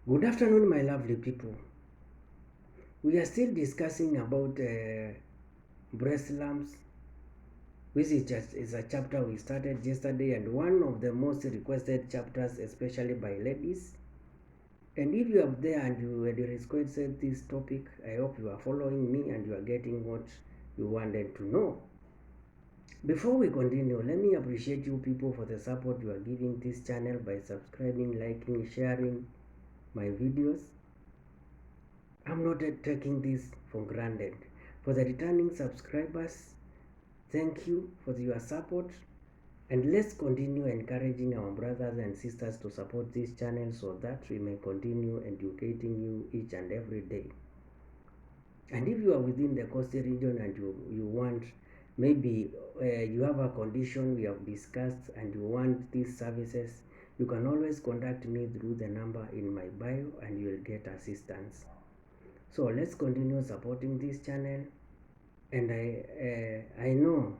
Good afternoon, my lovely people. We are still discussing about breast lumps, which is a chapter we started yesterday and one of the most requested chapters, especially by ladies. And if you are there and you had requested this topic, I hope you are following me and you are getting what you wanted to know. Before we continue, let me appreciate you people for the support you are giving this channel by subscribing, liking, sharing my videos. I'm not taking this for granted. For the returning subscribers, thank you for your support, and let's continue encouraging our brothers and sisters to support this channel so that we may continue educating you each and every day. And if you are within the coastal region and you want, maybe you have a condition we have discussed and you want these services, you can always contact me through the number in my bio and you will get assistance. So let's continue supporting this channel, and I know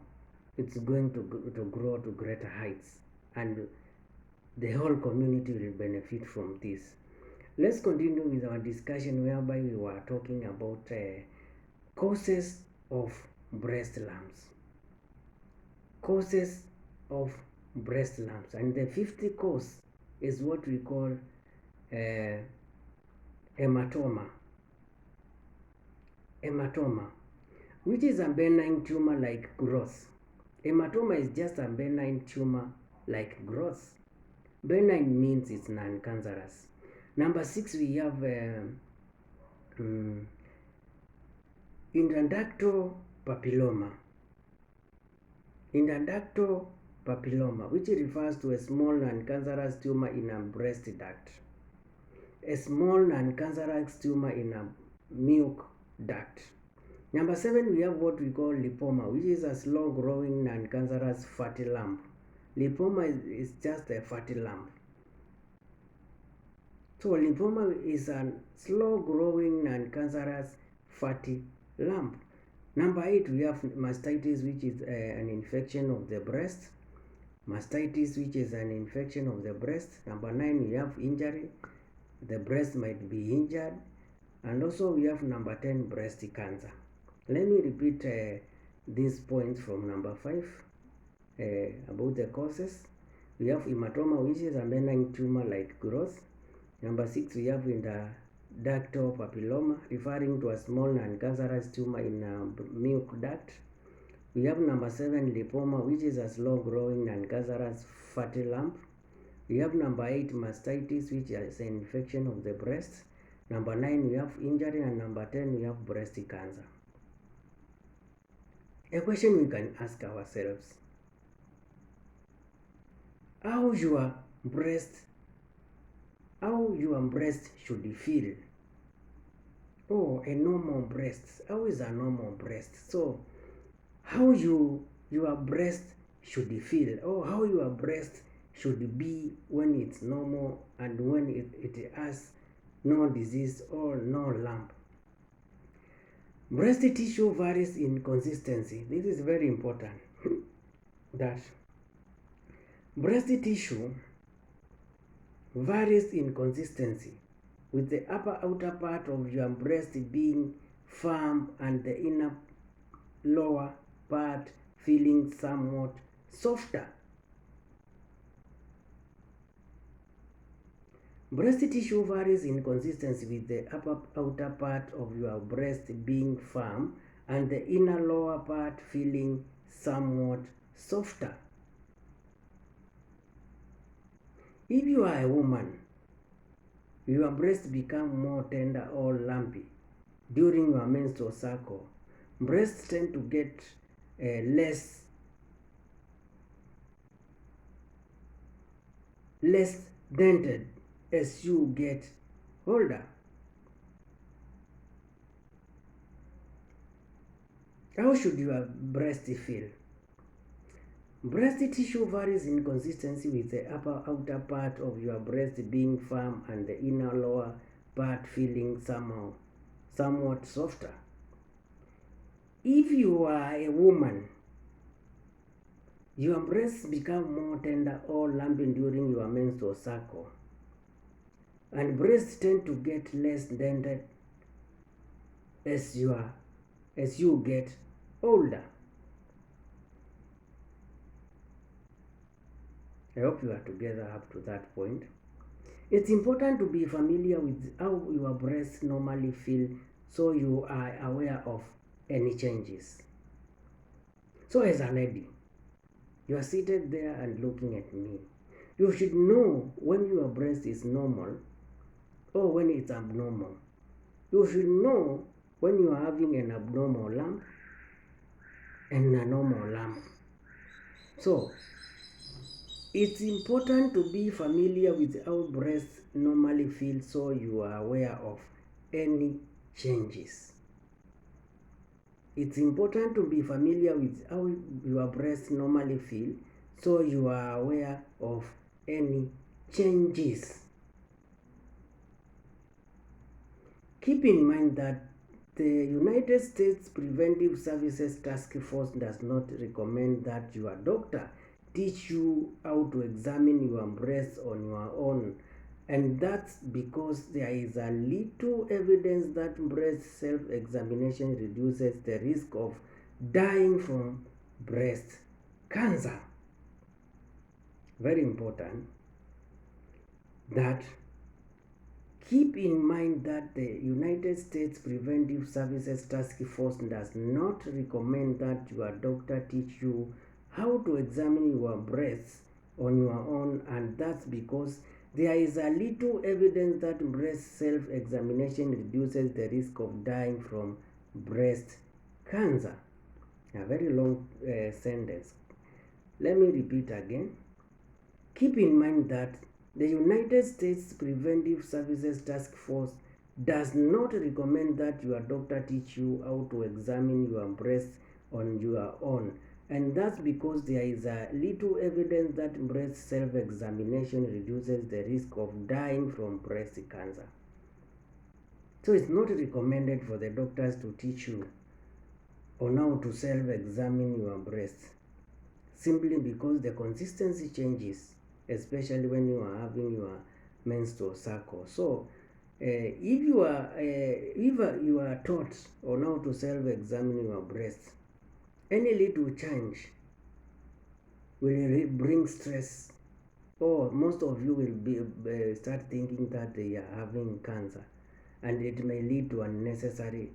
it's going to grow to greater heights, and the whole community will benefit from this. Let's continue with our discussion, whereby we were talking about causes of breast lumps. Causes of breast lumps, and the 50th cause is what we call hematoma. Hematoma, which is a benign tumor-like growth. Hematoma is just a benign tumor-like growth. Benign means it's non-cancerous. Number 6, we have intraductal papilloma. Intraductal papilloma, which refers to a small non-cancerous tumor in a breast duct. A small non-cancerous tumor in a milk duct. Number 7, we have what we call lipoma, which is a slow-growing non-cancerous fatty lump. Lipoma is just a fatty lump. So lipoma is a slow-growing non-cancerous fatty lump. Number 8, we have mastitis, which is an infection of the breast. Mastitis, which is an infection of the breast. Number 9, we have injury. The breast might be injured. And also we have number 10, breast cancer. Let me repeat these points from number 5 about the causes. We have hematoma, which is a benign tumor-like growth. Number 6, we have intraductal papilloma, referring to a small non-cancerous tumor in a milk duct. We have number 7, lipoma, which is a slow-growing non-cancerous fatty lump. We have number 8, mastitis, which is an infection of the breast. Number 9, we have injury, and number 10, we have breast cancer. A question we can ask ourselves: how your breast should feel? Oh, a normal breast. How is a normal breast? So, how your breast should feel? Oh, how your breast should be when it's normal and when it has no disease or no lump. Breast tissue varies in consistency. This is very important. That breast tissue varies in consistency, with the outer part of your breast being firm and the inner lower part feeling somewhat softer. Breast tissue varies in consistency, with the outer part of your breast being firm and the inner lower part feeling somewhat softer. If you are a woman, your breasts become more tender or lumpy during your menstrual cycle. Breasts tend to get less dented as you get older. How should your breast feel? Breast tissue varies in consistency, with the outer part of your breast being firm and the inner lower part feeling somewhat softer. If you are a woman, your breasts become more tender or lumpy during your menstrual cycle. and breasts tend to get less dented as you get older. I hope you are together up to that point. It's important to be familiar with how your breasts normally feel so you are aware of any changes. So, as a lady, you are seated there and looking at me. You should know when your breast is normal or when it's abnormal. You should know when you are having an abnormal lump and a normal lump. So, it's important to be familiar with how breasts normally feel so you are aware of any changes. It's important to be familiar with how your breasts normally feel so you are aware of any changes. Keep in mind that the United States Preventive Services Task Force does not recommend that your doctor teach you how to examine your breasts on your own, and that's because there is a little evidence that breast self-examination reduces the risk of dying from breast cancer. Very important that keep in mind that the United States Preventive Services Task Force does not recommend that your doctor teach you how to examine your breasts on your own, and that's because there is a little evidence that breast self-examination reduces the risk of dying from breast cancer. A very long sentence. Let me repeat again. Keep in mind that the United States Preventive Services Task Force does not recommend that your doctor teach you how to examine your breasts on your own, and that's because there is a little evidence that breast self-examination reduces the risk of dying from breast cancer. So it's not recommended for the doctors to teach you on how to self-examine your breasts, simply because the consistency changes, especially when you are having your menstrual cycle. So if you are taught on how to self-examine your breasts, any little change will bring stress, or most of you will start thinking that they are having cancer, and it may lead to unnecessary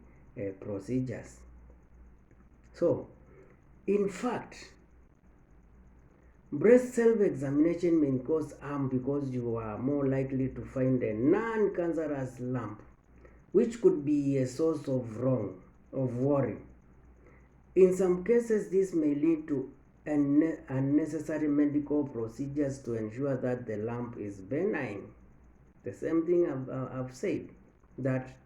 procedures. So, in fact, breast self-examination may cause harm because you are more likely to find a non-cancerous lump, which could be a source of worry. In some cases, this may lead to unnecessary medical procedures to ensure that the lump is benign. The same thing I've said, that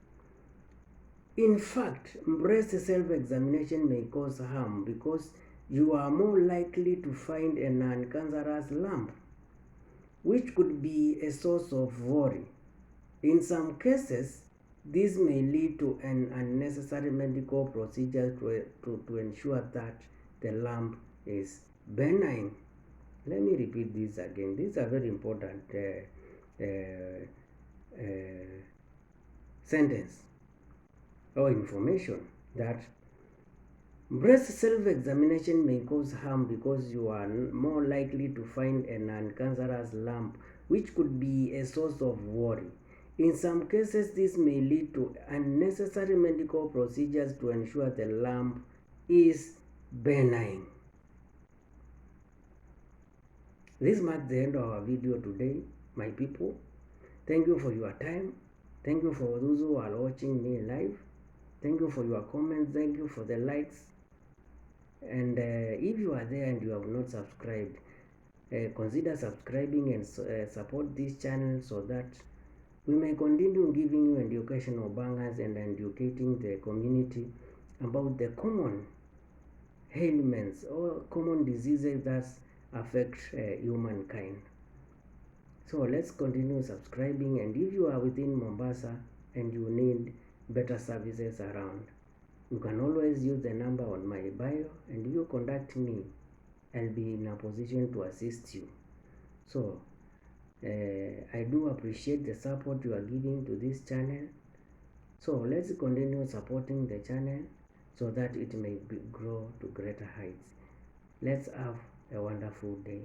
in fact, breast self-examination may cause harm because you are more likely to find a non-cancerous lump, which could be a source of worry. In some cases, this may lead to an unnecessary medical procedure to ensure that the lump is benign. Let me repeat this again. These are very important sentence or information, that breast self-examination may cause harm because you are more likely to find a non-cancerous lump, which could be a source of worry. In some cases, this may lead to unnecessary medical procedures to ensure the lump is benign. This marks the end of our video today, my people. Thank you for your time. Thank you for those who are watching me live. Thank you for your comments. Thank you for the likes. And if you are there and you have not subscribed, consider subscribing and support this channel so that we may continue giving you educational bangers and educating the community about the common ailments or common diseases that affect humankind. So let's continue subscribing, and if you are within Mombasa and you need better services around, you can always use the number on my bio, and if you contact me, I'll be in a position to assist you. So I do appreciate the support you are giving to this channel. So let's continue supporting the channel so that it may grow to greater heights. Let's have a wonderful day.